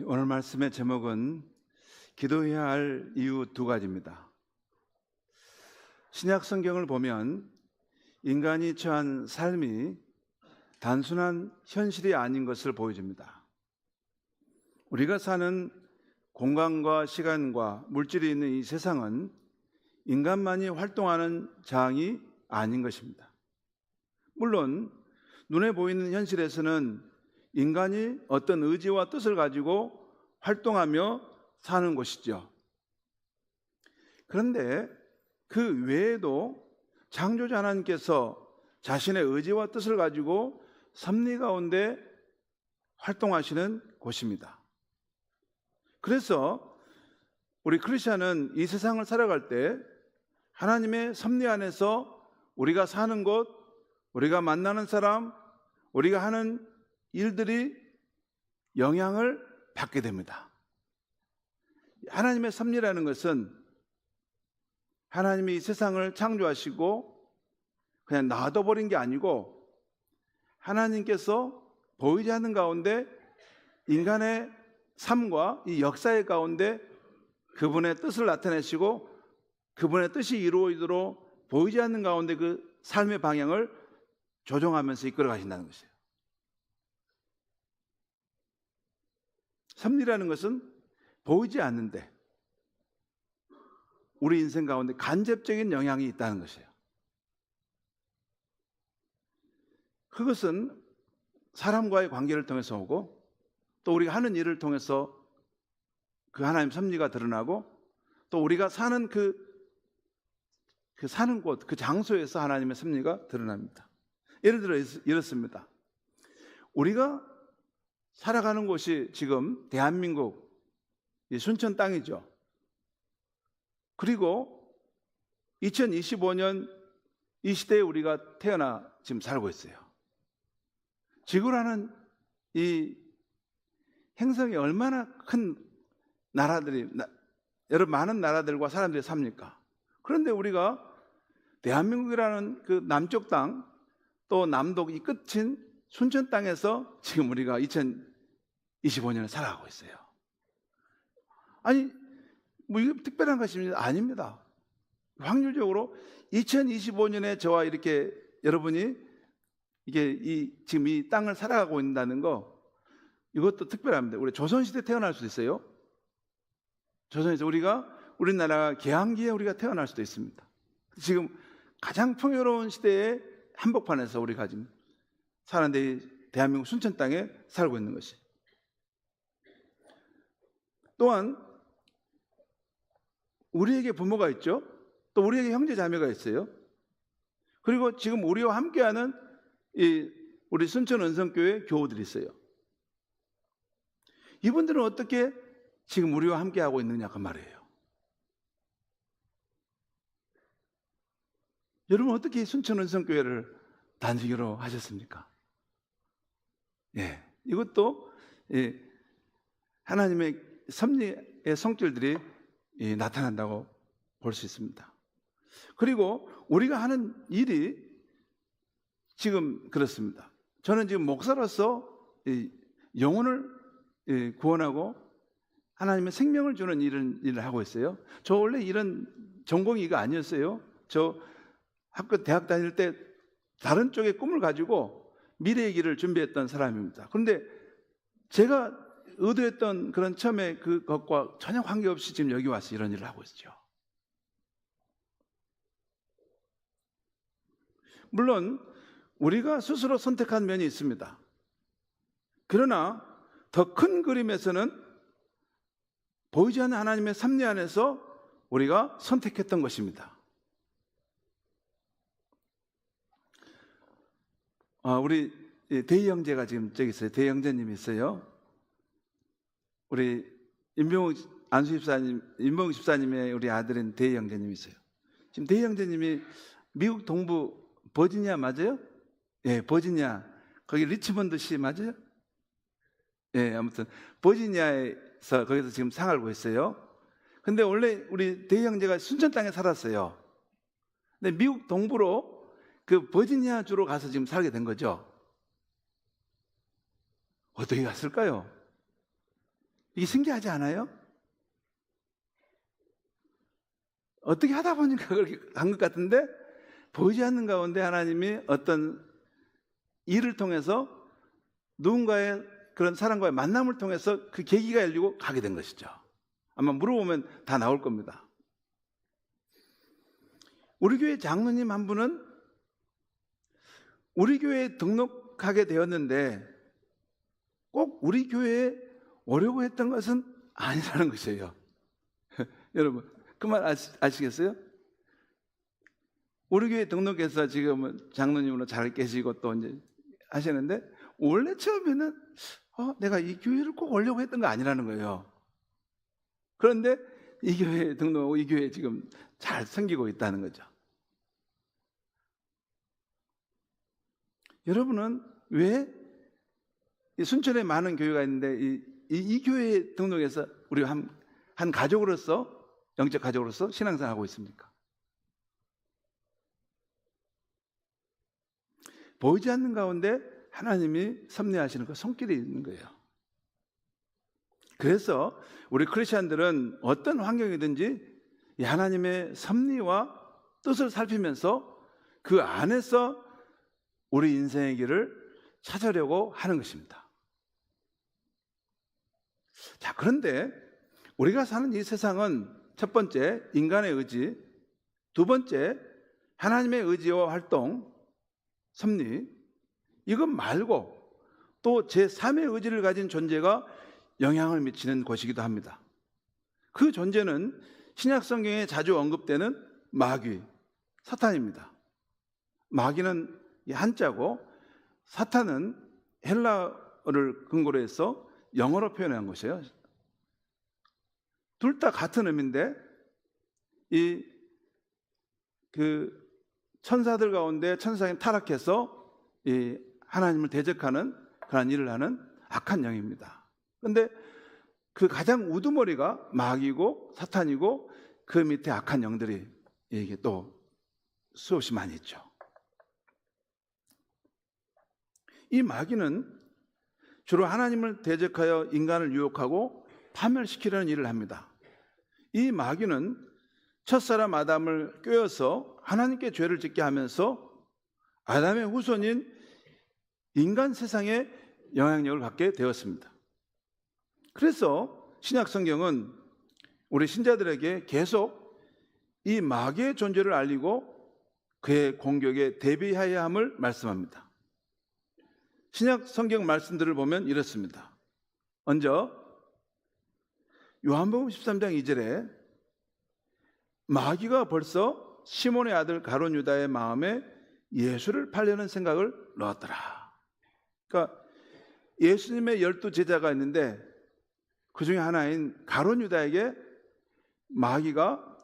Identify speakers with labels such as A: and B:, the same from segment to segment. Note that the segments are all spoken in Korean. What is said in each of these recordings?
A: 오늘 말씀의 제목은 기도해야 할 이유 두 가지입니다. 신약 성경을 보면 인간이 처한 삶이 단순한 현실이 아닌 것을 보여줍니다. 우리가 사는 공간과 시간과 물질이 있는 이 세상은 인간만이 활동하는 장이 아닌 것입니다. 물론 눈에 보이는 현실에서는 인간이 어떤 의지와 뜻을 가지고 활동하며 사는 곳이죠. 그런데 그 외에도 창조자 하나님께서 자신의 의지와 뜻을 가지고 섭리 가운데 활동하시는 곳입니다. 그래서 우리 크리스천은 이 세상을 살아갈 때 하나님의 섭리 안에서 우리가 사는 곳, 우리가 만나는 사람, 우리가 하는 일들이 영향을 받게 됩니다. 하나님의 섭리라는 것은 하나님이 이 세상을 창조하시고 그냥 놔둬버린 게 아니고 하나님께서 보이지 않는 가운데 인간의 삶과 이 역사의 가운데 그분의 뜻을 나타내시고 그분의 뜻이 이루어지도록 보이지 않는 가운데 그 삶의 방향을 조정하면서 이끌어 가신다는 것이에요. 섭리라는 것은 보이지 않는데 우리 인생 가운데 간접적인 영향이 있다는 것이에요. 그것은 사람과의 관계를 통해서 오고 또 우리가 하는 일을 통해서 그 하나님 섭리가 드러나고 또 우리가 사는 그 사는 곳, 그 장소에서 하나님의 섭리가 드러납니다. 예를 들어 이렇습니다. 우리가 살아가는 곳이 지금 대한민국 순천 땅이죠. 그리고 2025년 이 시대에 우리가 태어나 지금 살고 있어요. 지구라는 이 행성이 얼마나 큰 나라들이 여러 많은 나라들과 사람들이 삽니까? 그런데 우리가 대한민국이라는 그 남쪽 땅 또 남독 이 끝인 순천 땅에서 지금 우리가 2025년을 살아가고 있어요. 아니 뭐 이게 특별한 것이 아닙니다. 확률적으로 2025년에 저와 이렇게 여러분이 이게 지금 이 땅을 살아가고 있다는 거 이것도 특별합니다. 우리 조선시대 태어날 수도 있어요. 조선시대 우리나라가 개항기에 우리가 태어날 수도 있습니다. 지금 가장 풍요로운 시대의 한복판에서 우리가 지금 사는데 대한민국 순천 땅에 살고 있는 것이. 또한 우리에게 부모가 있죠. 또 우리에게 형제 자매가 있어요. 그리고 지금 우리와 함께하는 우리 순천 은성교회 교우들이 있어요. 이분들은 어떻게 지금 우리와 함께하고 있느냐 그 말이에요. 여러분 어떻게 순천 은성교회를 단식으로 하셨습니까? 예, 이것도 하나님의 섭리의 성질들이 나타난다고 볼 수 있습니다. 그리고 우리가 하는 일이 지금 그렇습니다. 저는 지금 목사로서 영혼을 구원하고 하나님의 생명을 주는 일을 하고 있어요. 저 원래 이런 전공이 이거 아니었어요. 저 대학 다닐 때 다른 쪽의 꿈을 가지고 미래의 길을 준비했던 사람입니다. 그런데 제가 의도했던 그런 처음에 그것과 전혀 관계없이 지금 여기 와서 이런 일을 하고 있죠. 물론 우리가 스스로 선택한 면이 있습니다. 그러나 더 큰 그림에서는 보이지 않는 하나님의 섭리 안에서 우리가 선택했던 것입니다. 우리 대희 형제가 지금 저기 있어요. 대희 형제님이 있어요. 우리 임병욱 집사님의 우리 아들인 대희 형제님이 있어요. 지금 대희 형제님이 미국 동부 버지니아 맞아요? 예, 버지니아. 거기 리치먼드시 맞아요? 예, 아무튼 버지니아에서 거기서 지금 생활하고 있어요. 근데 원래 우리 대희 형제가 순천 땅에 살았어요. 근데 미국 동부로 그 버지니아 주로 가서 지금 살게 된 거죠. 어떻게 갔을까요? 이게 신기하지 않아요? 어떻게 하다 보니까 그렇게 간 것 같은데 보이지 않는 가운데 하나님이 어떤 일을 통해서 누군가의 그런 사람과의 만남을 통해서 그 계기가 열리고 가게 된 것이죠. 아마 물어보면 다 나올 겁니다. 우리 교회 장로님 한 분은 우리 교회에 등록하게 되었는데 꼭 우리 교회에 오려고 했던 것은 아니라는 것이에요. 여러분 그 말 아시겠어요? 우리 교회 등록해서 지금은 장로님으로 잘 계시고 또 이제 하시는데 원래 처음에는 내가 이 교회를 꼭 오려고 했던 거 아니라는 거예요. 그런데 이 교회에 등록하고 이 교회에 지금 잘 섬기고 있다는 거죠. 여러분은 왜 순천에 많은 교회가 있는데 이 교회에 등록해서 우리 한 가족으로서 영적 가족으로서 신앙생활하고 있습니까? 보이지 않는 가운데 하나님이 섭리하시는 그 손길이 있는 거예요. 그래서 우리 크리스천들은 어떤 환경이든지 이 하나님의 섭리와 뜻을 살피면서 그 안에서 우리 인생의 길을 찾으려고 하는 것입니다. 자, 그런데 우리가 사는 이 세상은 첫 번째 인간의 의지, 두 번째 하나님의 의지와 활동, 섭리, 이것 말고 또 제3의 의지를 가진 존재가 영향을 미치는 곳이기도 합니다. 그 존재는 신약 성경에 자주 언급되는 마귀, 사탄입니다. 마귀는 한자고 사탄은 헬라어를 근거로 해서 영어로 표현한 것이에요. 둘 다 같은 의미인데 그 천사들 가운데 천사가 타락해서 이 하나님을 대적하는 그런 일을 하는 악한 영입니다. 그런데 그 가장 우두머리가 마귀고 사탄이고 그 밑에 악한 영들이 이게 또 수없이 많이 있죠. 이 마귀는 주로 하나님을 대적하여 인간을 유혹하고 파멸시키려는 일을 합니다. 이 마귀는 첫사람 아담을 꿰어서 하나님께 죄를 짓게 하면서 아담의 후손인 인간 세상에 영향력을 받게 되었습니다. 그래서 신약 성경은 우리 신자들에게 계속 이 마귀의 존재를 알리고 그의 공격에 대비해야 함을 말씀합니다. 신약 성경 말씀들을 보면 이렇습니다. 먼저 요한복음 13장 2절에 마귀가 벌써 시몬의 아들 가룟 유다의 마음에 예수를 팔려는 생각을 넣었더라. 그러니까 예수님의 12제자가 있는데 그 중에 하나인 가룟 유다에게 마귀가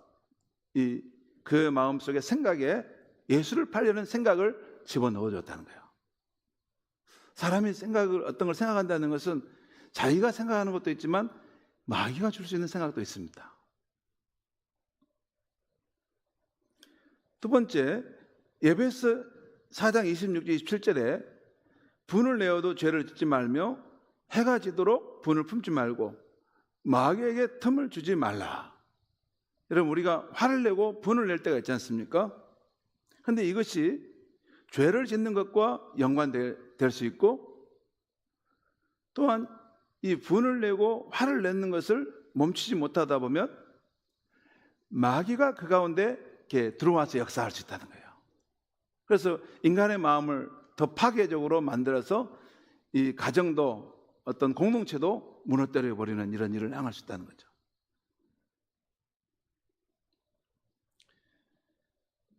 A: 그 마음속의 생각에 예수를 팔려는 생각을 집어넣어줬다는 거예요. 사람이 어떤 걸 생각한다는 것은 자기가 생각하는 것도 있지만 마귀가 줄 수 있는 생각도 있습니다. 두 번째, 에베소 4장 26절 27절에 분을 내어도 죄를 짓지 말며 해가 지도록 분을 품지 말고 마귀에게 틈을 주지 말라. 여러분, 우리가 화를 내고 분을 낼 때가 있지 않습니까? 그런데 이것이 죄를 짓는 것과 연관될 수 있고 또한 이 분을 내고 화를 내는 것을 멈추지 못하다 보면 마귀가 그 가운데 이렇게 들어와서 역사할 수 있다는 거예요. 그래서 인간의 마음을 더 파괴적으로 만들어서 이 가정도 어떤 공동체도 무너뜨려 버리는 이런 일을 행할 수 있다는 거죠.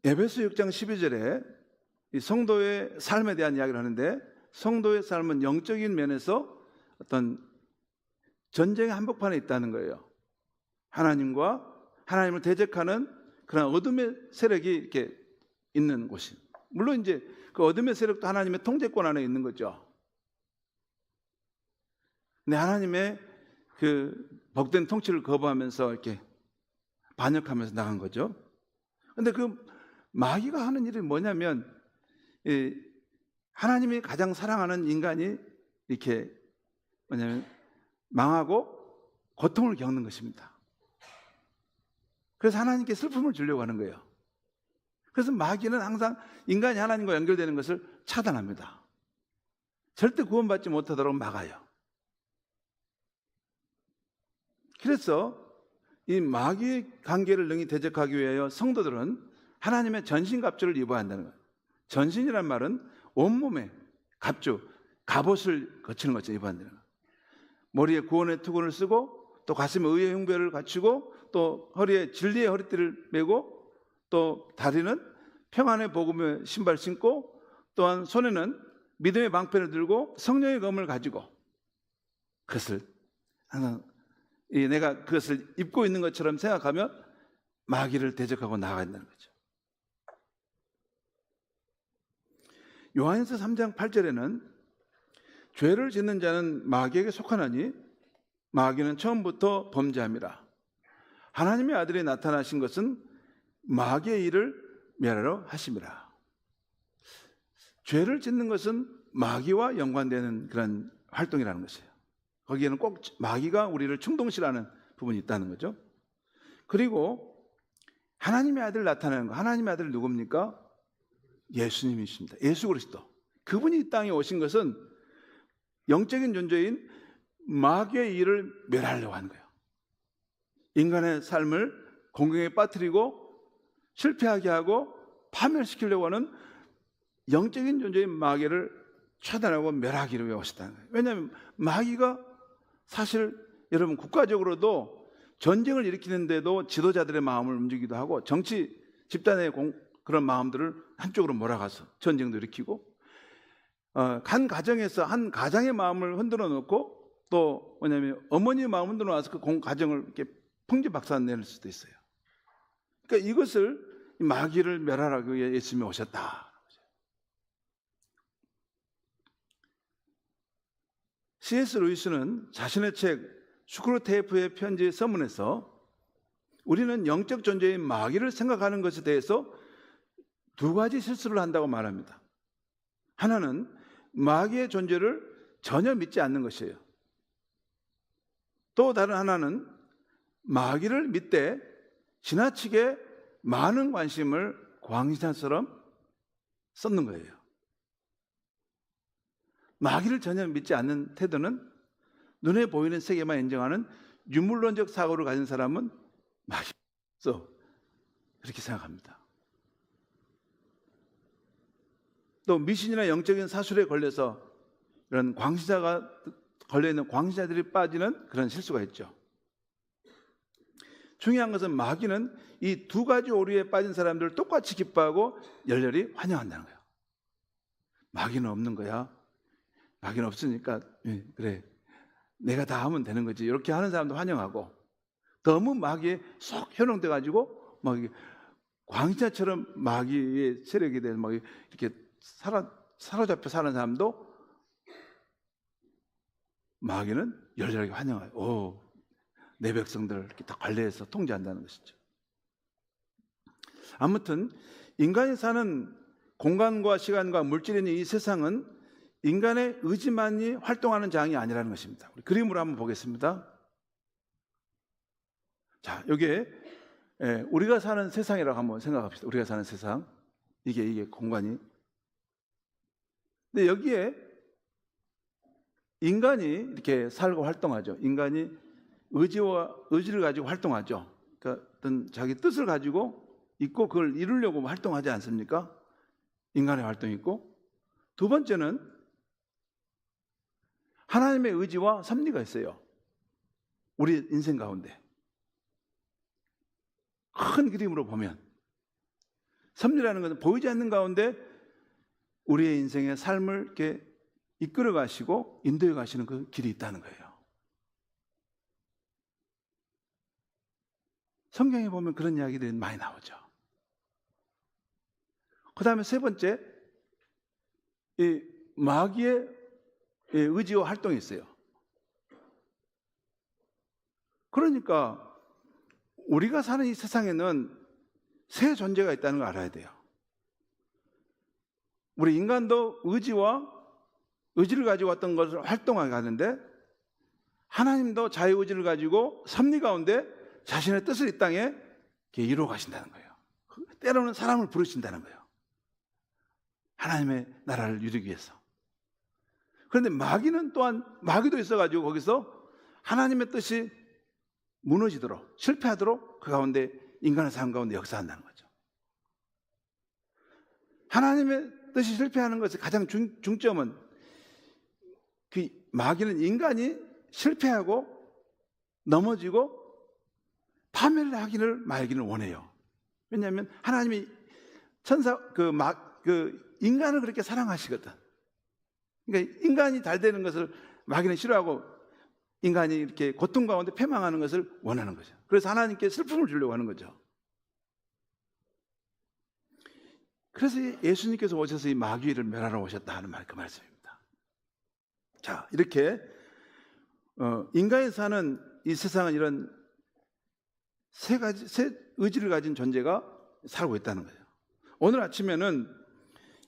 A: 에베소 6장 12절에 이 성도의 삶에 대한 이야기를 하는데 성도의 삶은 영적인 면에서 어떤 전쟁의 한복판에 있다는 거예요. 하나님과 하나님을 대적하는 그런 어둠의 세력이 이렇게 있는 곳이. 물론 이제 그 어둠의 세력도 하나님의 통제권 안에 있는 거죠. 근데 하나님의 그 복된 통치를 거부하면서 이렇게 반역하면서 나간 거죠. 근데 그 마귀가 하는 일이 뭐냐면 하나님이 가장 사랑하는 인간이 이렇게 뭐냐면 망하고 고통을 겪는 것입니다. 그래서 하나님께 슬픔을 주려고 하는 거예요. 그래서 마귀는 항상 인간이 하나님과 연결되는 것을 차단합니다. 절대 구원받지 못하도록 막아요. 그래서 이 마귀의 관계를 능히 대적하기 위하여 성도들은 하나님의 전신갑주를 입어야 한다는 거예요. 전신이란 말은 온몸에 갑주, 갑옷을 거치는 것을 입어야 한다는 거예요. 머리에 구원의 투구를 쓰고 또 가슴에 의의 흉배를 갖추고 또 허리에 진리의 허리띠를 메고 또 다리는 평안의 복음의 신발 신고 또한 손에는 믿음의 방패를 들고 성령의 검을 가지고 그것을 항상 내가 그것을 입고 있는 것처럼 생각하며 마귀를 대적하고 나아가야 된다는 거죠. 요한일서 3장 8절에는 죄를 짓는 자는 마귀에게 속하나니 마귀는 처음부터 범죄함이라. 하나님의 아들이 나타나신 것은 마귀의 일을 멸하러 하심이라. 죄를 짓는 것은 마귀와 연관되는 그런 활동이라는 것이에요. 거기에는 꼭 마귀가 우리를 충동시하는 부분이 있다는 거죠. 그리고 하나님의 아들 나타나는 거. 하나님의 아들 누굽니까? 예수님이십니다. 예수 그리스도. 그분이 이 땅에 오신 것은 영적인 존재인 마귀의 일을 멸하려고 하는 거예요. 인간의 삶을 공경에 빠뜨리고 실패하게 하고 파멸시키려고 하는 영적인 존재인 마귀를 차단하고 멸하기를 위해 오셨다는 거예요. 왜냐하면 마귀가 사실 여러분 국가적으로도 전쟁을 일으키는데도 지도자들의 마음을 움직이기도 하고 정치 집단의 그런 마음들을 한쪽으로 몰아가서 전쟁도 일으키고 한 가정에서 한 가장의 마음을 흔들어 놓고 또 뭐냐면 어머니의 마음을 흔들어 놔서 그 가정을 이렇게 풍지박산낼 수도 있어요. 그러니까 이것을 마귀를 멸하라고 위해 예수님이 오셨다. C.S. 루이스는 자신의 책 스크루테이프의 편지 서문에서 우리는 영적 존재인 마귀를 생각하는 것에 대해서 두 가지 실수를 한다고 말합니다. 하나는 마귀의 존재를 전혀 믿지 않는 것이에요. 또 다른 하나는 마귀를 믿되 지나치게 많은 관심을 광신자처럼 쏟는 거예요. 마귀를 전혀 믿지 않는 태도는 눈에 보이는 세계만 인정하는 유물론적 사고를 가진 사람은 마귀 없어 그렇게 생각합니다. 또 미신이나 영적인 사술에 걸려서 이런 광시자가 걸려있는 광시자들이 빠지는 그런 실수가 있죠. 중요한 것은 마귀는 이 두 가지 오류에 빠진 사람들을 똑같이 기뻐하고 열렬히 환영한다는 거예요. 마귀는 없는 거야. 마귀는 없으니까 그래 내가 다 하면 되는 거지. 이렇게 하는 사람도 환영하고 너무 마귀에 쏙 현혹돼 가지고 막 광시자처럼 마귀의 세력이 된 막 이렇게 사로잡혀 사는 사람도 마귀는 열렬하게 환영해요. 오, 내 백성들을 이렇게 다 관리해서 통제한다는 것이죠. 아무튼 인간이 사는 공간과 시간과 물질인 이 세상은 인간의 의지만이 활동하는 장이 아니라는 것입니다. 우리 그림으로 한번 보겠습니다. 자, 여기에 우리가 사는 세상이라고 한번 생각합시다. 우리가 사는 세상. 이게 공간이. 근데 여기에 인간이 이렇게 살고 활동하죠. 인간이 의지를 가지고 활동하죠. 그러니까 어떤 자기 뜻을 가지고 있고 그걸 이루려고 활동하지 않습니까? 인간의 활동이 있고. 두 번째는 하나님의 의지와 섭리가 있어요. 우리 인생 가운데. 큰 그림으로 보면 섭리라는 것은 보이지 않는 가운데 우리의 인생의 삶을 이렇게 이끌어 가시고 인도해 가시는 그 길이 있다는 거예요. 성경에 보면 그런 이야기들이 많이 나오죠. 그 다음에 세 번째, 이 마귀의 의지와 활동이 있어요. 그러니까 우리가 사는 이 세상에는 세 존재가 있다는 걸 알아야 돼요. 우리 인간도 의지를 가지고 어떤 것을 활동하게 하는데 하나님도 자유의지를 가지고 섭리 가운데 자신의 뜻을 이 땅에 이루어 가신다는 거예요. 때로는 사람을 부르신다는 거예요. 하나님의 나라를 이루기 위해서. 그런데 마귀는 또한 마귀도 있어가지고 거기서 하나님의 뜻이 무너지도록 실패하도록 그 가운데 인간의 삶 가운데 역사한다는 거죠. 하나님의 뜻이 실패하는 것의 가장 중점은 그 마귀는 인간이 실패하고 넘어지고 파멸을 하기를 말기를 원해요. 왜냐하면 하나님이 인간을 그렇게 사랑하시거든. 그러니까 인간이 잘 되는 것을 마귀는 싫어하고 인간이 이렇게 고통 가운데 패망하는 것을 원하는 거죠. 그래서 하나님께 슬픔을 주려고 하는 거죠. 그래서 예수님께서 오셔서 이 마귀를 멸하러 오셨다 하는 그 말씀입니다. 자, 이렇게 인간이 사는 이 세상은 이런 세 의지를 가진 존재가 살고 있다는 거예요. 오늘 아침에는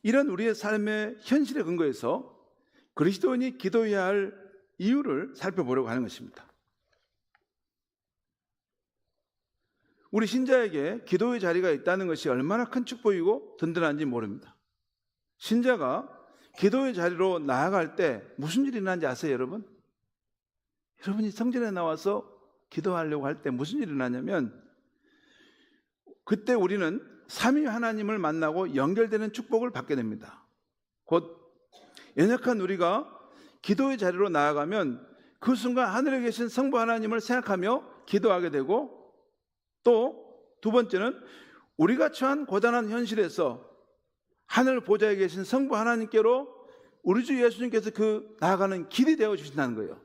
A: 이런 우리의 삶의 현실에 근거해서 그리스도인이 기도해야 할 이유를 살펴보려고 하는 것입니다. 우리 신자에게 기도의 자리가 있다는 것이 얼마나 큰 축복이고 든든한지 모릅니다. 신자가 기도의 자리로 나아갈 때 무슨 일이 일어나는지 아세요, 여러분? 여러분이 성전에 나와서 기도하려고 할 때 무슨 일이 일어나냐면 그때 우리는 삼위 하나님을 만나고 연결되는 축복을 받게 됩니다. 곧 연약한 우리가 기도의 자리로 나아가면 그 순간 하늘에 계신 성부 하나님을 생각하며 기도하게 되고, 또 두 번째는 우리가 처한 고단한 현실에서 하늘 보좌에 계신 성부 하나님께로 우리 주 예수님께서 그 나아가는 길이 되어 주신다는 거예요.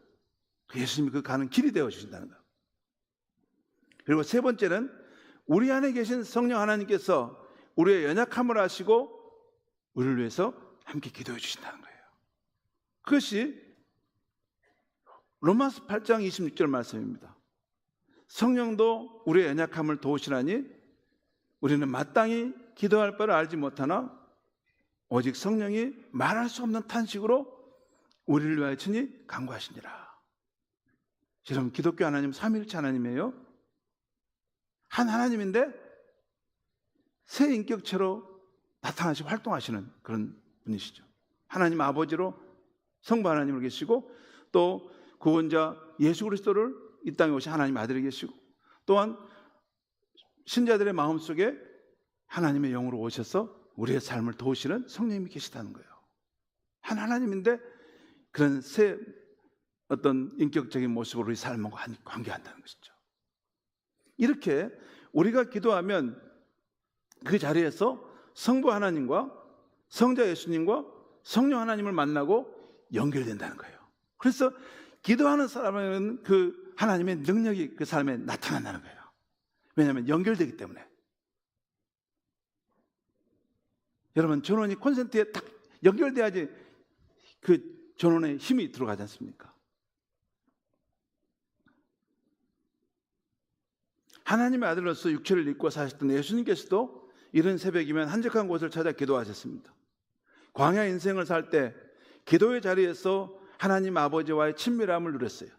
A: 예수님이 그 가는 길이 되어 주신다는 거예요. 그리고 세 번째는 우리 안에 계신 성령 하나님께서 우리의 연약함을 아시고 우리를 위해서 함께 기도해 주신다는 거예요. 그것이 로마서 8장 26절 말씀입니다. 성령도 우리의 연약함을 도우시나니 우리는 마땅히 기도할 바를 알지 못하나 오직 성령이 말할 수 없는 탄식으로 우리를 위하여 친히 간구하시니라. 여러분, 기독교 하나님 삼위일체 하나님이에요. 한 하나님인데 세 인격체로 나타나시고 활동하시는 그런 분이시죠. 하나님 아버지로 성부 하나님을 계시고, 또 구원자 예수 그리스도를 이 땅에 오신 하나님 아들이 계시고, 또한 신자들의 마음속에 하나님의 영으로 오셔서 우리의 삶을 도우시는 성령님이 계시다는 거예요. 한 하나님인데 그런 세 어떤 인격적인 모습으로 우리 삶과 관계한다는 것이죠. 이렇게 우리가 기도하면 그 자리에서 성부 하나님과 성자 예수님과 성령 하나님을 만나고 연결된다는 거예요. 그래서 기도하는 사람은 그 하나님의 능력이 그 삶에 나타난다는 거예요. 왜냐하면 연결되기 때문에. 여러분, 전원이 콘센트에 딱 연결돼야지 그 전원에 힘이 들어가지 않습니까? 하나님의 아들로서 육체를 입고 사셨던 예수님께서도 이른 새벽이면 한적한 곳을 찾아 기도하셨습니다. 광야 인생을 살 때 기도의 자리에서 하나님 아버지와의 친밀함을 누렸어요.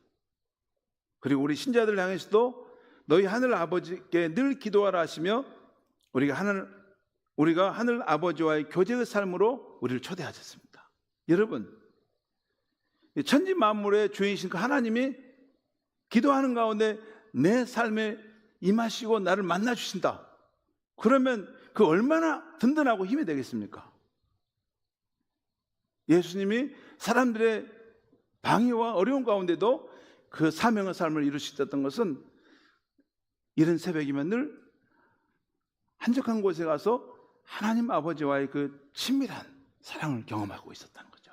A: 그리고 우리 신자들 향해서도 너희 하늘 아버지께 늘 기도하라 하시며 우리가 하늘 아버지와의 교제의 삶으로 우리를 초대하셨습니다. 여러분, 천지 만물의 주인이신 그 하나님이 기도하는 가운데 내 삶에 임하시고 나를 만나 주신다. 그러면 그 얼마나 든든하고 힘이 되겠습니까? 예수님이 사람들의 방해와 어려운 가운데도 그 사명의 삶을 이룰 수 있었던 것은 이른 새벽이면 늘 한적한 곳에 가서 하나님 아버지와의 그 친밀한 사랑을 경험하고 있었다는 거죠.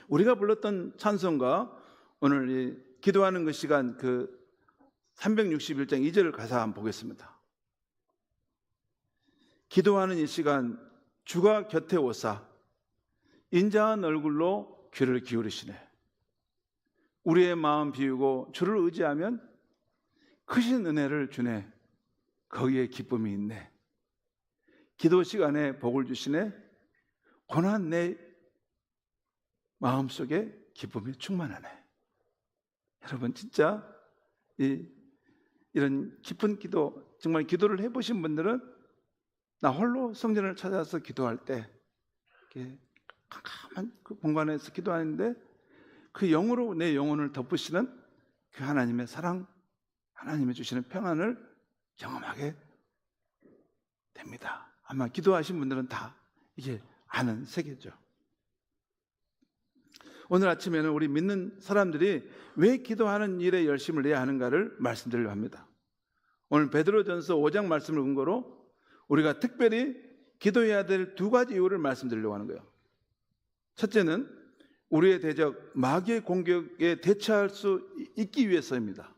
A: 우리가 불렀던 찬송가, 오늘 이 기도하는 그 시간, 그 361장 2절 가사 한번 보겠습니다. 기도하는 이 시간 주가 곁에 오사 인자한 얼굴로 귀를 기울이시네. 우리의 마음 비우고 주를 의지하면 크신 은혜를 주네. 거기에 기쁨이 있네. 기도 시간에 복을 주시네. 고난 내 마음속에 기쁨이 충만하네. 여러분 진짜 이런 깊은 기도, 정말 기도를 해보신 분들은 나 홀로 성전을 찾아서 기도할 때 이렇게 캄캄한 그 공간에서 기도하는데 그 영으로 내 영혼을 덮으시는 그 하나님의 사랑, 하나님이 주시는 평안을 경험하게 됩니다. 아마 기도하신 분들은 다 이게 아는 세계죠. 오늘 아침에는 우리 믿는 사람들이 왜 기도하는 일에 열심을 내야 하는가를 말씀드리려고 합니다. 오늘 베드로전서 5장 말씀을 근거로 우리가 특별히 기도해야 될 두 가지 이유를 말씀드리려고 하는 거예요. 첫째는 우리의 대적 마귀의 공격에 대처할 수 있기 위해서입니다.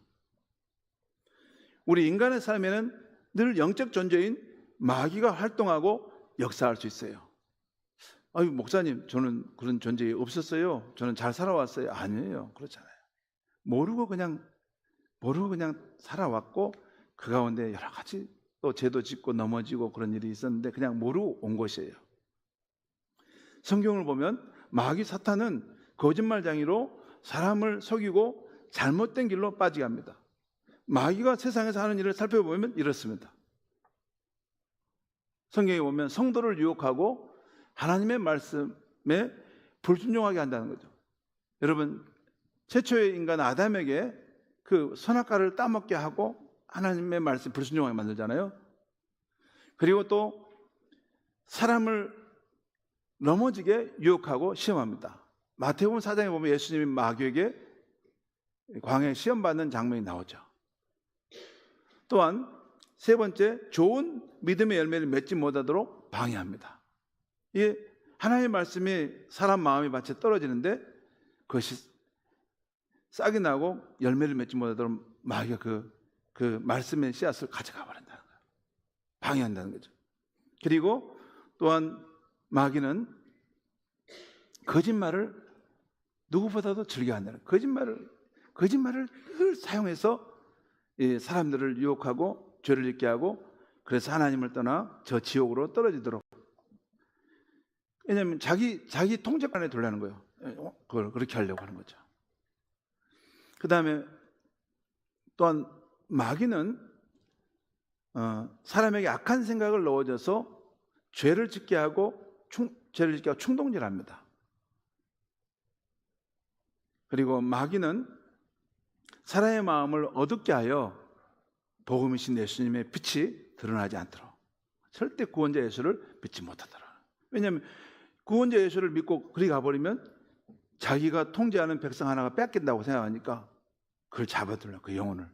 A: 우리 인간의 삶에는 늘 영적 존재인 마귀가 활동하고 역사할 수 있어요. 아유, 목사님, 저는 그런 존재 없었어요. 저는 잘 살아왔어요. 아니에요. 그렇잖아요. 모르고 그냥 살아왔고 그 가운데 여러 가지 또 죄도 짓고 넘어지고 그런 일이 있었는데 그냥 모르고 온 것이에요. 성경을 보면 마귀 사탄은 거짓말장이로 사람을 속이고 잘못된 길로 빠지게 합니다. 마귀가 세상에서 하는 일을 살펴보면 이렇습니다. 성경에 보면 성도를 유혹하고 하나님의 말씀에 불순종하게 한다는 거죠. 여러분, 최초의 인간 아담에게 그 선악과를 따먹게 하고 하나님의 말씀 불순종하게 만들잖아요. 그리고 또 사람을 넘어지게 유혹하고 시험합니다. 마태복음 4장에 보면 예수님이 마귀에게 광야에 시험받는 장면이 나오죠. 또한 세 번째, 좋은 믿음의 열매를 맺지 못하도록 방해합니다. 이 하나님의 말씀이 사람 마음의 밭에 떨어지는데 그것이 싹이 나고 열매를 맺지 못하도록 마귀가 그 말씀의 씨앗을 가져가 버린다는 거예요. 방해한다는 거죠. 그리고 또한 마귀는 거짓말을 누구보다도 즐겨한다는 거예요. 거짓말을 늘 사용해서 사람들을 유혹하고 죄를 짓게 하고 그래서 하나님을 떠나 저 지옥으로 떨어지도록. 왜냐하면 자기 통제권에 두려는 거예요. 그걸 그렇게 하려고 하는 거죠. 그 다음에 또한 마귀는 사람에게 악한 생각을 넣어줘서 죄를 짓게 하고 충동질합니다. 그리고 마귀는 사람의 마음을 어둡게 하여 복음이신 예수님의 빛이 드러나지 않도록 절대 구원자 예수를 믿지 못하더라. 왜냐하면 구원자 예수를 믿고 그리 가버리면 자기가 통제하는 백성 하나가 뺏긴다고 생각하니까 그걸 잡아들려, 그 영혼을.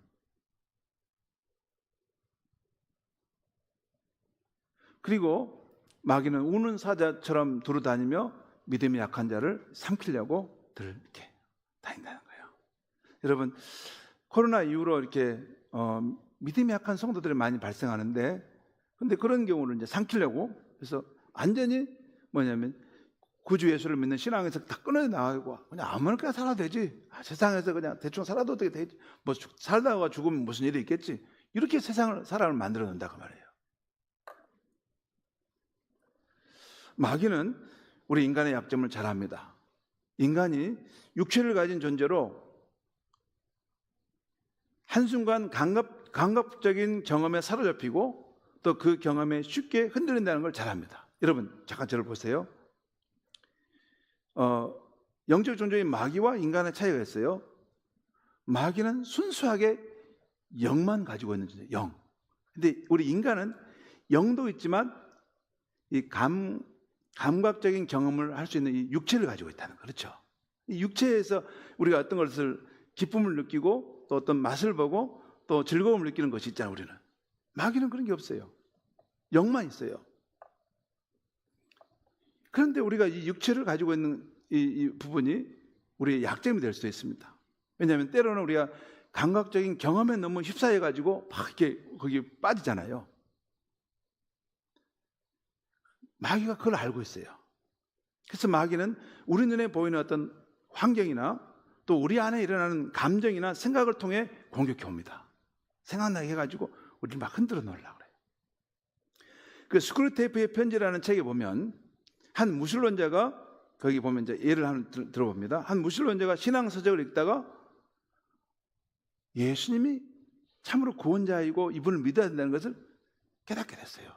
A: 그리고 마귀는 우는 사자처럼 두루다니며 믿음이 약한 자를 삼키려고 이렇게 다닌다는 거예요. 여러분, 코로나 이후로 이렇게 믿음이 약한 성도들이 많이 발생하는데, 근데 그런 경우를 이제 삼키려고, 그래서 완전히 뭐냐면 구주 예수를 믿는 신앙에서 다 끊어 나가고 그냥 아무렇게나 살아도 되지, 세상에서 그냥 대충 살아도 어떻게 되지, 뭐 살다가 죽으면 무슨 일이 있겠지, 이렇게 사람을 만들어 놓는다고 말이에요. 마귀는 우리 인간의 약점을 잘 압니다. 인간이 육체를 가진 존재로 한순간 감각적인 경험에 사로잡히고 또 그 경험에 쉽게 흔들린다는 걸 잘 압니다. 여러분, 잠깐 저를 보세요. 영적 존재인 마귀와 인간의 차이가 있어요. 마귀는 순수하게 영만 가지고 있는 존재예요. 영. 근데 우리 인간은 영도 있지만 이 감각적인 경험을 할 수 있는 이 육체를 가지고 있다는 거죠. 그렇죠? 이 육체에서 우리가 어떤 것을 기쁨을 느끼고 또 어떤 맛을 보고 또 즐거움을 느끼는 것이 있잖아요. 우리는. 마귀는 그런 게 없어요. 영만 있어요. 그런데 우리가 이 육체를 가지고 있는 이 부분이 우리의 약점이 될 수도 있습니다. 왜냐하면 때로는 우리가 감각적인 경험에 너무 휩싸여가지고 막 이렇게 거기 빠지잖아요. 마귀가 그걸 알고 있어요. 그래서 마귀는 우리 눈에 보이는 어떤 환경이나 또 우리 안에 일어나는 감정이나 생각을 통해 공격해 옵니다. 생각나게 해가지고 우리를 막 흔들어 놓으려고 그래요. 그 스크루테이프의 편지라는 책에 보면 한 무신론자가, 거기 보면 이제 예를 하나 들어봅니다. 한 무신론자가 신앙서적을 읽다가 예수님이 참으로 구원자이고 이분을 믿어야 된다는 것을 깨닫게 됐어요.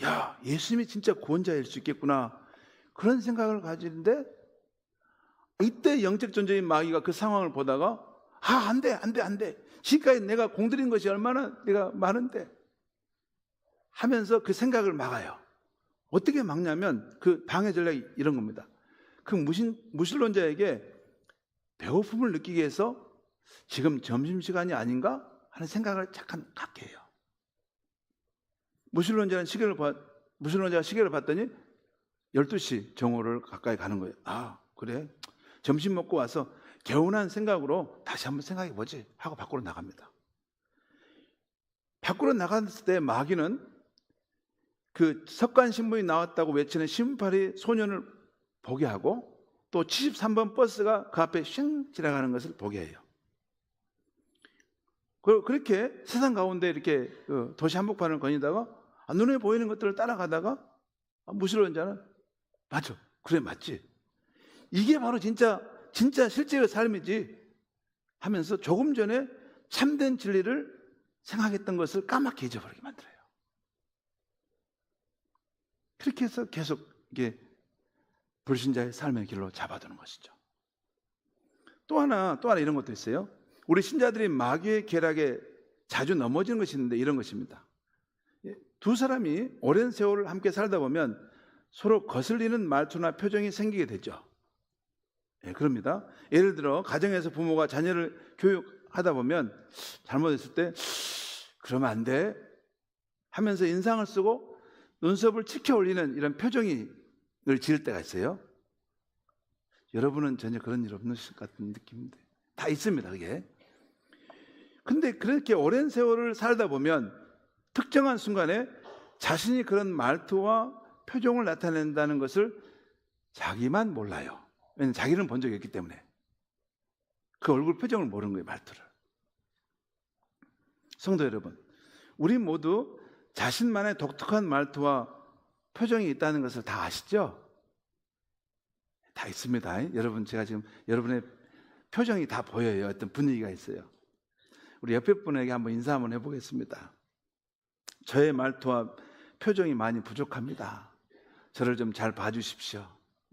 A: 야, 예수님이 진짜 구원자일 수 있겠구나, 그런 생각을 가지는데, 이때 영적 존재인 마귀가 그 상황을 보다가 안 돼. 지금까지 내가 공들인 것이 얼마나 내가 많은데 하면서 그 생각을 막아요. 어떻게 막냐면 그 방해 전략이 이런 겁니다. 그 무신론자에게 배고픔을 느끼게 해서 지금 점심시간이 아닌가 하는 생각을 잠깐 갖게 해요. 무신론자가 시계를 봤더니 12시 정오를 가까이 가는 거예요. 아, 그래? 점심 먹고 와서 개운한 생각으로 다시 한번 생각해 보지 하고 밖으로 나갑니다. 밖으로 나갔을 때 마귀는 그 석관신문이 나왔다고 외치는 신문팔이 소년을 보게 하고 또 73번 버스가 그 앞에 쉥 지나가는 것을 보게 해요. 그렇게 세상 가운데 이렇게 도시 한복판을 거니다가 눈에 보이는 것들을 따라가다가 무신론자는 맞죠? 그래, 맞지? 이게 바로 진짜 실제의 삶이지 하면서 조금 전에 참된 진리를 생각했던 것을 까맣게 잊어버리게 만들어요. 그렇게 해서 계속 이게 불신자의 삶의 길로 잡아두는 것이죠. 또 하나 이런 것도 있어요. 우리 신자들이 마귀의 계략에 자주 넘어지는 것이 있는데 이런 것입니다. 두 사람이 오랜 세월을 함께 살다 보면 서로 거슬리는 말투나 표정이 생기게 되죠. 그럽니다. 예를 들어 가정에서 부모가 자녀를 교육하다 보면 잘못했을 때 그러면 안 돼 하면서 인상을 쓰고 눈썹을 치켜 올리는 이런 표정을 지을 때가 있어요. 여러분은 전혀 그런 일 없는 것 같은 느낌인데 다 있습니다, 그게. 근데 그렇게 오랜 세월을 살다 보면 특정한 순간에 자신이 그런 말투와 표정을 나타낸다는 것을 자기만 몰라요. 왜냐하면 자기는 본 적이 없기 때문에. 그 얼굴 표정을 모르는 거예요, 말투를. 성도 여러분, 우리 모두 자신만의 독특한 말투와 표정이 있다는 것을 다 아시죠? 다 있습니다. 여러분, 제가 지금 여러분의 표정이 다 보여요. 어떤 분위기가 있어요. 우리 옆에 분에게 한번 인사 한번 해보겠습니다. 저의 말투와 표정이 많이 부족합니다. 저를 좀 잘 봐주십시오.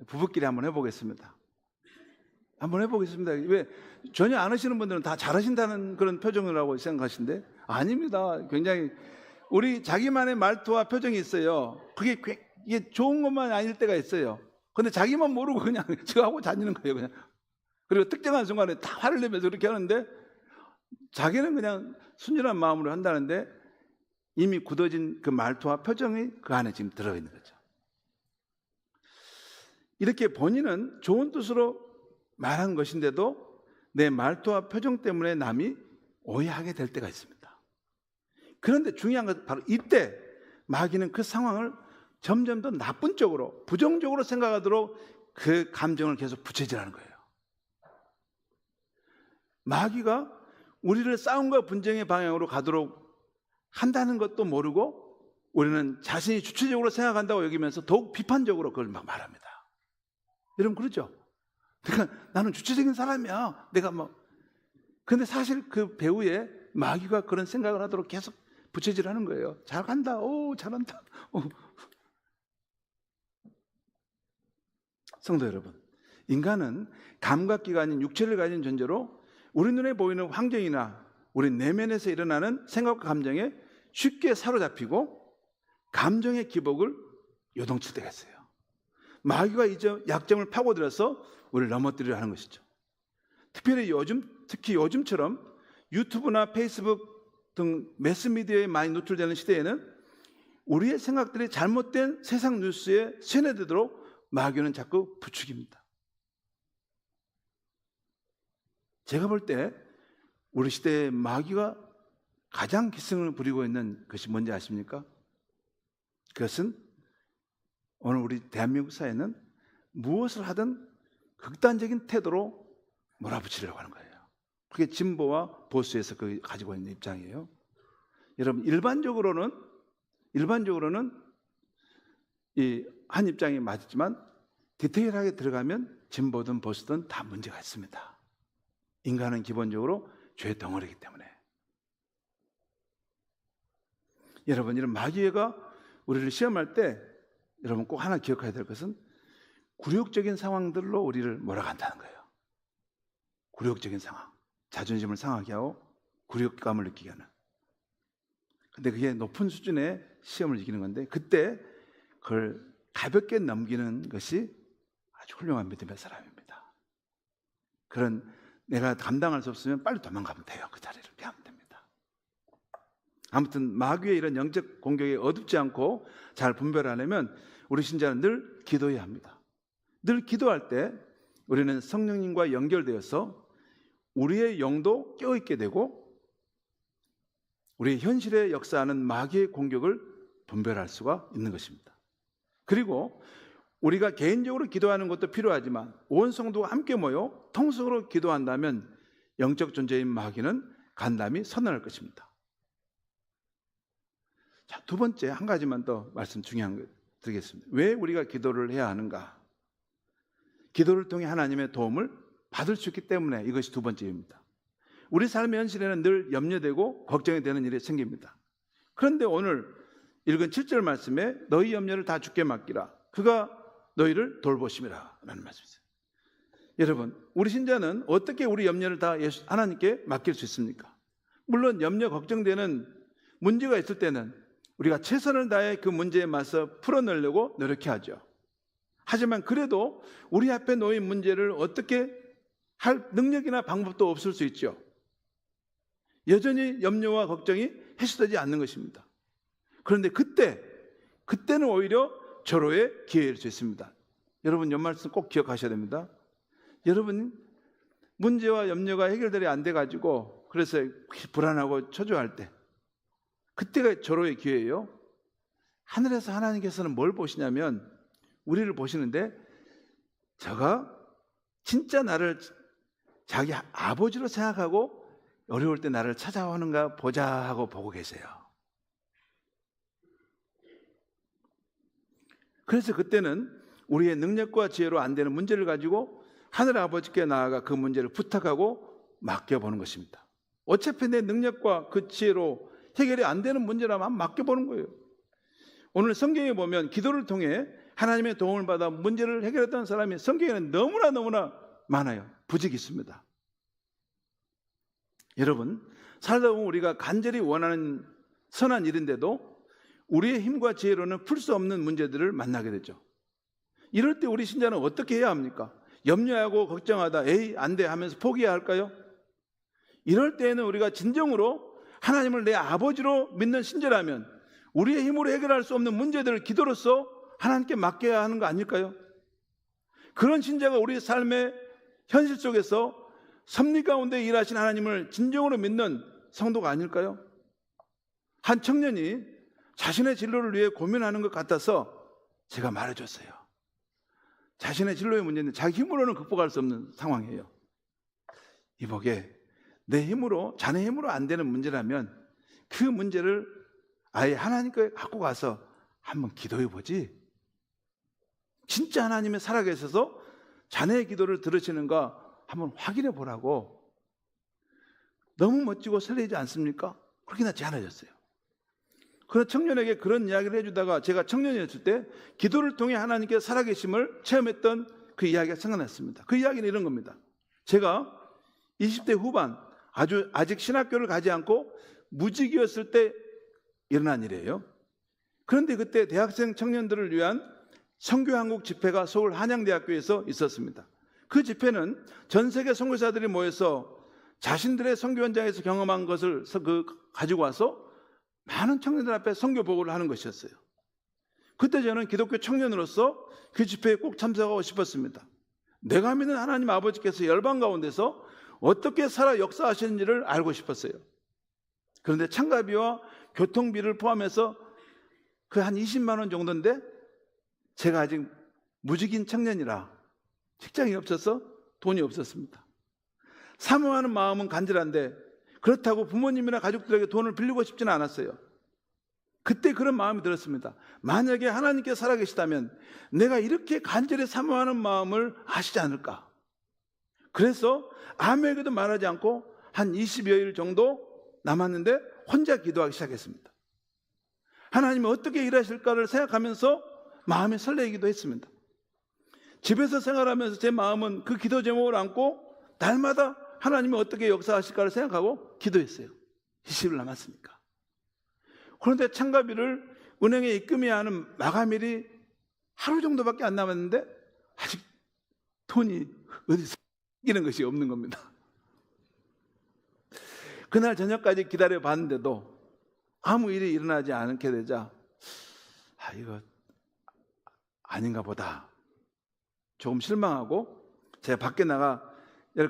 A: 부부끼리 한번 해보겠습니다. 왜 전혀 안 하시는 분들은 다 잘하신다는 그런 표정이라고 생각하시는데 아닙니다. 굉장히 우리 자기만의 말투와 표정이 있어요. 이게 좋은 것만 아닐 때가 있어요. 근데 자기만 모르고 그냥 저거 하고 다니는 거예요, 그냥. 그리고 특정한 순간에 다 화를 내면서 그렇게 하는데 자기는 그냥 순진한 마음으로 한다는데 이미 굳어진 그 말투와 표정이 그 안에 지금 들어있는 거죠. 이렇게 본인은 좋은 뜻으로 말한 것인데도 내 말투와 표정 때문에 남이 오해하게 될 때가 있습니다. 그런데 중요한 것은 바로 이때 마귀는 그 상황을 점점 더 나쁜 쪽으로, 부정적으로 생각하도록 그 감정을 계속 부채질하는 거예요. 마귀가 우리를 싸움과 분쟁의 방향으로 가도록 한다는 것도 모르고 우리는 자신이 주체적으로 생각한다고 여기면서 더욱 비판적으로 그걸 막 말합니다. 여러분 그렇죠? 나는 주체적인 사람이야. 근데 사실 그 배후에 마귀가 그런 생각을 하도록 계속 부채질하는 거예요. 잘 간다. 오, 잘한다. 오. 성도 여러분, 인간은 감각기관인 육체를 가진 존재로 우리 눈에 보이는 환경이나 우리 내면에서 일어나는 생각과 감정에 쉽게 사로잡히고 감정의 기복을 요동칠 때가 있어요. 마귀가 이 약점을 파고들어서 우리를 넘어뜨리려 하는 것이죠. 특히 요즘처럼 유튜브나 페이스북 등 매스미디어에 많이 노출되는 시대에는 우리의 생각들이 잘못된 세상 뉴스에 세뇌되도록 마귀는 자꾸 부추깁니다. 제가 볼 때 우리 시대의 마귀가 가장 기승을 부리고 있는 것이 뭔지 아십니까? 그것은 오늘 우리 대한민국 사회는 무엇을 하든 극단적인 태도로 몰아붙이려고 하는 거예요. 그게 진보와 보수에서 가지고 있는 입장이에요. 여러분, 일반적으로는 이 한 입장이 맞지만 디테일하게 들어가면 진보든 보수든 다 문제가 있습니다. 인간은 기본적으로 죄의 덩어리이기 때문에. 여러분, 이런 마귀가 우리를 시험할 때 여러분 꼭 하나 기억해야 될 것은 굴욕적인 상황들로 우리를 몰아간다는 거예요. 굴욕적인 상황, 자존심을 상하게 하고 굴욕감을 느끼게 하는. 근데 그게 높은 수준의 시험을 이기는 건데, 그때 그걸 가볍게 넘기는 것이 아주 훌륭한 믿음의 사람입니다. 그런 내가 감당할 수 없으면 빨리 도망가면 돼요. 그 자리를 피하면 됩니다. 아무튼 마귀의 이런 영적 공격에 어둡지 않고 잘 분별하려면 우리 신자는 늘 기도해야 합니다. 늘 기도할 때 우리는 성령님과 연결되어서 우리의 영도 깨어있게 되고 우리의 현실에 역사하는 마귀의 공격을 분별할 수가 있는 것입니다. 그리고 우리가 개인적으로 기도하는 것도 필요하지만 온 성도가 함께 모여 통성으로 기도한다면 영적 존재인 마귀는 간담이 선언할 것입니다. 자, 두 번째 한 가지만 더 말씀 중요한 거 드리겠습니다. 왜 우리가 기도를 해야 하는가? 기도를 통해 하나님의 도움을 받을 수 있기 때문에 이것이 두 번째입니다. 우리 삶의 현실에는 늘 염려되고 걱정이 되는 일이 생깁니다. 그런데 오늘 읽은 7절 말씀에 너희 염려를 다 주께 맡기라. 그가 너희를 돌보심이라 라는 말씀이 있어요. 여러분, 우리 신자는 어떻게 우리 염려를 다 하나님께 맡길 수 있습니까? 물론 염려, 걱정되는 문제가 있을 때는 우리가 최선을 다해 그 문제에 맞서 풀어내려고 노력해야 하죠. 하지만 그래도 우리 앞에 놓인 문제를 어떻게 할 능력이나 방법도 없을 수 있죠. 여전히 염려와 걱정이 해소되지 않는 것입니다. 그런데 그때는 오히려 절호의 기회일 수 있습니다. 여러분, 연말씀 꼭 기억하셔야 됩니다. 여러분, 문제와 염려가 해결들이 안 돼가지고 그래서 불안하고 초조할 때, 그때가 절호의 기회예요. 하늘에서 하나님께서는 뭘 보시냐면 우리를 보시는데 저가 진짜 나를 자기 아버지로 생각하고 어려울 때 나를 찾아오는가 보자 하고 보고 계세요. 그래서 그때는 우리의 능력과 지혜로 안 되는 문제를 가지고 하늘 아버지께 나아가 그 문제를 부탁하고 맡겨보는 것입니다. 어차피 내 능력과 그 지혜로 해결이 안 되는 문제라면 맡겨보는 거예요. 오늘 성경에 보면 기도를 통해 하나님의 도움을 받아 문제를 해결했던 사람이 성경에는 너무나 많아요. 부직이 있습니다. 여러분, 살다 보면 우리가 간절히 원하는 선한 일인데도 우리의 힘과 지혜로는 풀 수 없는 문제들을 만나게 되죠. 이럴 때 우리 신자는 어떻게 해야 합니까? 염려하고 걱정하다 에이 안 돼 하면서 포기해야 할까요? 이럴 때에는 우리가 진정으로 하나님을 내 아버지로 믿는 신자라면 우리의 힘으로 해결할 수 없는 문제들을 기도로서 하나님께 맡겨야 하는 거 아닐까요? 그런 신자가 우리 삶의 현실 속에서 섭리 가운데 일하신 하나님을 진정으로 믿는 성도가 아닐까요? 한 청년이 자신의 진로를 위해 고민하는 것 같아서 제가 말해줬어요. 자신의 진로의 문제는 자기 힘으로는 극복할 수 없는 상황이에요. 이보게, 내 힘으로, 자네 힘으로 안 되는 문제라면 그 문제를 아예 하나님께 갖고 가서 한번 기도해보지. 진짜 하나님의 살아계셔서 자네의 기도를 들으시는가 한번 확인해 보라고. 너무 멋지고 설레지 않습니까? 그렇게나 제안하셨어요. 그런 청년에게 그런 이야기를 해주다가 제가 청년이었을 때 기도를 통해 하나님께 살아계심을 체험했던 그 이야기가 생각났습니다. 그 이야기는 이런 겁니다. 제가 20대 후반 아직 신학교를 가지 않고 무직이었을 때 일어난 일이에요. 그런데 그때 대학생 청년들을 위한 선교한국 집회가 서울 한양대학교에서 있었습니다. 그 집회는 전 세계 선교사들이 모여서 자신들의 선교 현장에서 경험한 것을 가지고 와서 많은 청년들 앞에 선교 보고를 하는 것이었어요. 그때 저는 기독교 청년으로서 그 집회에 꼭 참석하고 싶었습니다. 내가 믿는 하나님 아버지께서 열방 가운데서 어떻게 살아 역사하시는지를 알고 싶었어요. 그런데 참가비와 교통비를 포함해서 그 한 20만 원 정도인데 제가 아직 무직인 청년이라 직장이 없어서 돈이 없었습니다. 사모하는 마음은 간절한데 그렇다고 부모님이나 가족들에게 돈을 빌리고 싶지는 않았어요. 그때 그런 마음이 들었습니다. 만약에 하나님께 살아계시다면 내가 이렇게 간절히 사모하는 마음을 아시지 않을까? 그래서 아무에게도 말하지 않고 한 20여일 정도 남았는데 혼자 기도하기 시작했습니다. 하나님이 어떻게 일하실까를 생각하면서 마음이 설레기도 했습니다. 집에서 생활하면서 제 마음은 그 기도 제목을 안고 날마다 하나님이 어떻게 역사하실까를 생각하고 기도했어요. 20일 남았으니까. 그런데 참가비를 은행에 입금해야 하는 마감일이 하루 정도밖에 안 남았는데 아직 돈이 어디서 생기는 것이 없는 겁니다. 그날 저녁까지 기다려 봤는데도 아무 일이 일어나지 않게 되자 이거 아닌가 보다 조금 실망하고 제가 밖에 나가,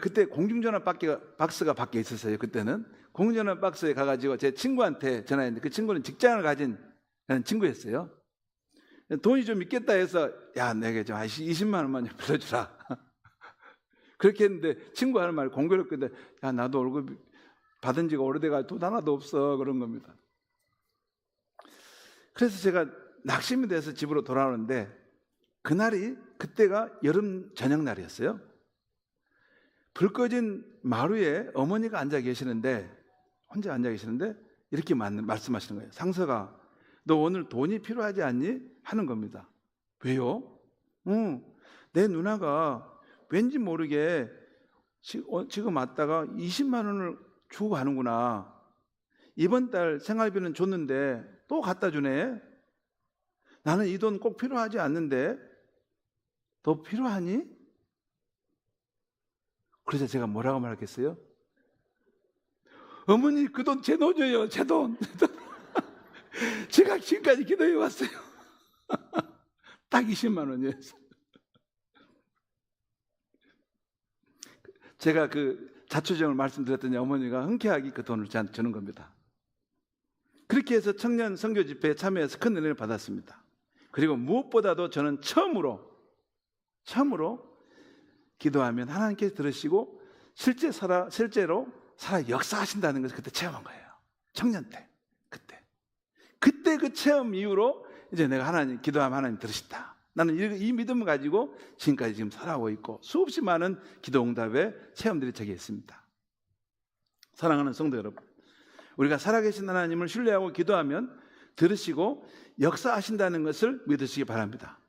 A: 그때 공중전화 박스가 밖에 있었어요. 그때는 공중전화 박스에 가가지고 제 친구한테 전화했는데 그 친구는 직장을 가진 친구였어요. 돈이 좀 있겠다 해서 야 내게 좀 20만 원만 좀 빌려주라 그렇게 했는데 친구 하는 말이 공교롭게 야 나도 월급 받은 지가 오래돼가지고 돈 하나도 없어 그런 겁니다. 그래서 제가 낙심이 돼서 집으로 돌아오는데 그때가 여름 저녁 날이었어요. 불 꺼진 마루에 어머니가 혼자 앉아 계시는데 이렇게 말씀하시는 거예요. 상서가 너 오늘 돈이 필요하지 않니? 하는 겁니다. 왜요? 내 누나가 왠지 모르게 지금 왔다가 20만 원을 주고 가는구나. 이번 달 생활비는 줬는데 또 갖다 주네. 나는 이 돈 꼭 필요하지 않는데 더 필요하니? 그래서 제가 뭐라고 말했겠어요? 어머니 그 돈 제 돈이에요. 제 돈. 제가 지금까지 기도해 왔어요. 딱 20만 원이었어요. 제가 그 자초지종을 말씀드렸더니 어머니가 흔쾌하게 그 돈을 저한테 주는 겁니다. 그렇게 해서 청년 선교 집회에 참여해서 큰 은혜를 받았습니다. 그리고 무엇보다도 저는 처음으로 기도하면 하나님께서 들으시고 실제로 살아 역사하신다는 것을 그때 체험한 거예요. 청년 때. 그때 그 체험 이후로 이제 내가 기도하면 하나님 들으신다. 나는 이 믿음을 가지고 지금까지 지금 살아오고 있고 수없이 많은 기도 응답의 체험들이 제게 있습니다. 사랑하는 성도 여러분, 우리가 살아계신 하나님을 신뢰하고 기도하면 들으시고 역사하신다는 것을 믿으시기 바랍니다.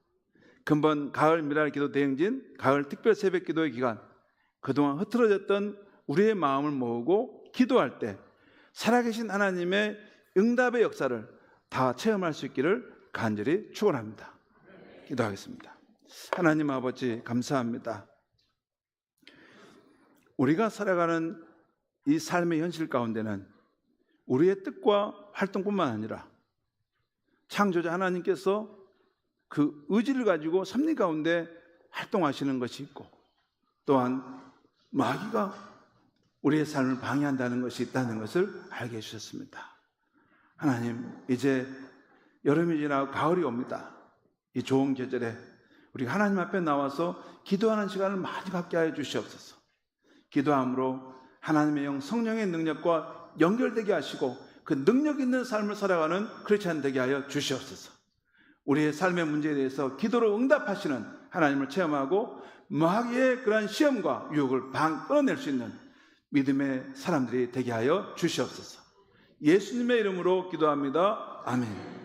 A: 근본 가을 미랄 기도 대행진, 가을 특별 새벽 기도의 기간, 그동안 흐트러졌던 우리의 마음을 모으고 기도할 때 살아계신 하나님의 응답의 역사를 다 체험할 수 있기를 간절히 축원합니다. 기도하겠습니다. 하나님 아버지 감사합니다. 우리가 살아가는 이 삶의 현실 가운데는 우리의 뜻과 활동뿐만 아니라 창조자 하나님께서 그 의지를 가지고 섭리 가운데 활동하시는 것이 있고 또한 마귀가 우리의 삶을 방해한다는 것이 있다는 것을 알게 해주셨습니다. 하나님, 이제 여름이 지나고 가을이 옵니다. 이 좋은 계절에 우리가 하나님 앞에 나와서 기도하는 시간을 많이 갖게 하여 주시옵소서. 기도함으로 하나님의 영 성령의 능력과 연결되게 하시고 그 능력 있는 삶을 살아가는 크리스찬 되게 하여 주시옵소서. 우리의 삶의 문제에 대해서 기도로 응답하시는 하나님을 체험하고 마귀의 그러한 시험과 유혹을 끊어낼 수 있는 믿음의 사람들이 되게 하여 주시옵소서. 예수님의 이름으로 기도합니다. 아멘.